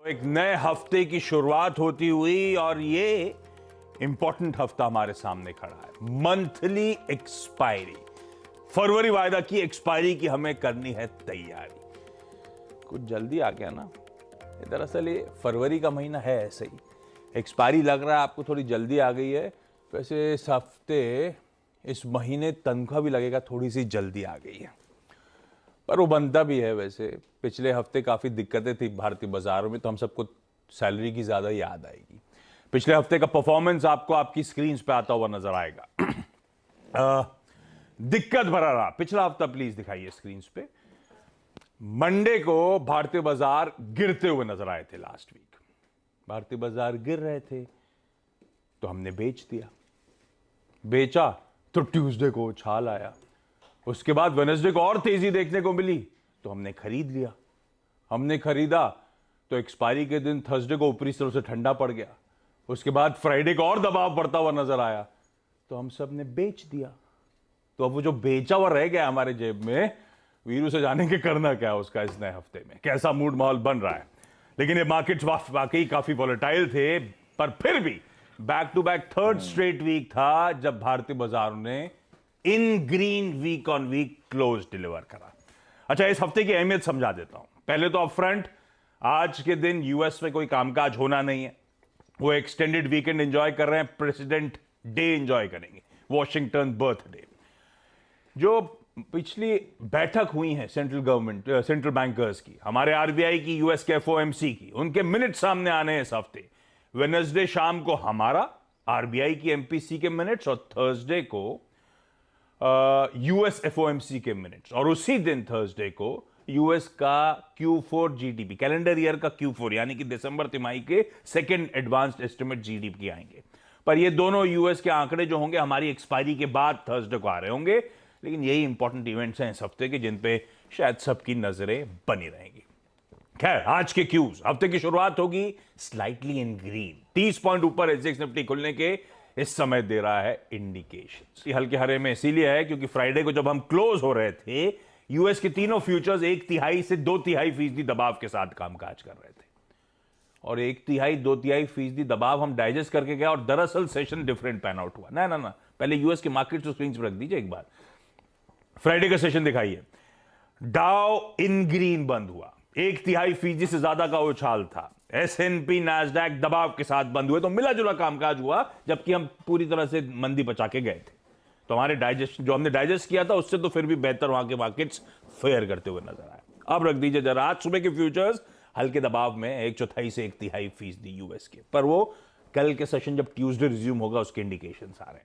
एक नए हफ्ते की शुरुआत होती हुई और ये इंपॉर्टेंट हफ्ता हमारे सामने खड़ा है। मंथली एक्सपायरी, फरवरी वायदा की एक्सपायरी की हमें करनी है तैयारी। कुछ जल्दी आ गया ना, दरअसल ये फरवरी का महीना है ऐसे ही, एक्सपायरी लग रहा है आपको थोड़ी जल्दी आ गई है। वैसे इस हफ्ते इस महीने तनख्वाह भी लगेगा थोड़ी सी जल्दी आ गई है, पर वो बनता भी है। वैसे पिछले हफ्ते काफ़ी दिक्कतें थी भारतीय बाजारों में, तो हम सबको सैलरी की ज़्यादा याद आएगी। पिछले हफ्ते का परफॉर्मेंस आपको आपकी स्क्रीन पे आता हुआ नजर आएगा। दिक्कत भरा रहा पिछला हफ्ता, प्लीज दिखाइए स्क्रीन पे। मंडे को भारतीय बाजार गिरते हुए नजर आए थे। लास्ट वीक भारतीय बाजार गिर रहे थे तो हमने बेच दिया, बेचा तो ट्यूसडे को उछाल आया। उसके बाद वेडनेसडे को और तेजी देखने को मिली तो हमने खरीद लिया। हमने खरीदा तो एक्सपायरी के दिन थर्सडे को ऊपरी तरफ से ठंडा पड़ गया। उसके बाद फ्राइडे को और दबाव बढ़ता हुआ नजर आया तो हम सब ने बेच दिया। तो अब वो जो बेचा हुआ रह गया हमारे जेब में, वीरू से जाने के करना क्या उसका इस नए हफ्ते में, कैसा मूड माहौल बन रहा है। लेकिन ये मार्केट्स वाकई काफी वॉलेटाइल थे, पर फिर भी back to back third straight week था जब भारतीय बाजारों ने in green week on week close deliver करा। अच्छा, इस हफ्ते की अहमियत समझा देता हूं। पहले तो अपफ्रंट, आज के दिन यूएस में कोई कामकाज होना नहीं है, वो एक्सटेंडेड वीकेंड एंजॉय कर रहे हैं, प्रेसिडेंट डे एंजॉय करेंगे, वॉशिंगटन बर्थडे। जो पिछली बैठक हुई है सेंट्रल बैंकर्स की, हमारे आरबीआई की, यूएस के एफओएमसी की, उनके मिनट सामने आने हैं इस हफ्ते। वेडनेसडे शाम को हमारा आरबीआई की एमपीसी के मिनट्स और थर्सडे को यूएस एफओएमसी के मिनट्स, और उसी दिन थर्सडे को यूएस का Q4 जीडीपी, कैलेंडर ईयर का Q4 यानी कि दिसंबर तिमाही के सेकेंड एडवांस्ड एस्टिमेट जीडीपी आएंगे। पर ये दोनों यूएस के आंकड़े जो होंगे हमारी एक्सपायरी के बाद थर्सडे को आ रहे होंगे। लेकिन यही इंपॉर्टेंट इवेंट्स हैं इस हफ्ते के, जिन पे शायद सबकी नजरें बनी रहेंगी। खैर, आज के क्यूज, हफ्ते की शुरुआत होगी स्लाइटली इन ग्रीन। 30 पॉइंट ऊपर एसजेएक्स निफ्टी खुलने के इस समय दे रहा है इंडिकेशन। हल्के हरे में इसीलिए है क्योंकि फ्राइडे को जब हम क्लोज हो रहे थे, यूएस के तीनों फ्यूचर्स 1/3 से 2/3% दबाव के साथ कामकाज कर रहे थे, और 1/3 2/3% दबाव हम डाइजेस्ट करके गए, और दरअसल सेशन डिफरेंट पैन आउट हुआ। ना, पहले यूएस के मार्केट को स्क्रीन पर रख दीजिए एक बार। फ्राइडे का सेशन दिखाइए। डाउ इन ग्रीन बंद हुआ, 1/3% से ज्यादा का उछाल था। एसएनपी नैस्डैक दबाव के साथ बंद हुए, तो मिला जुला कामकाज हुआ, जबकि हम पूरी तरह से मंदी बचा के गए थे। तो हमारे डाइजेस्ट, जो हमने डाइजेस्ट किया था, उससे तो फिर भी बेहतर वहां के मार्केट्स फेयर करते हुए नजर आए। अब रख दीजिए जरा आज सुबह के फ्यूचर्स हल्के दबाव में 1/4 से 1/3% यूएस के, पर वो कल के सेशन जब ट्यूसडे रिज्यूम होगा उसके इंडिकेशंस आ रहे हैं।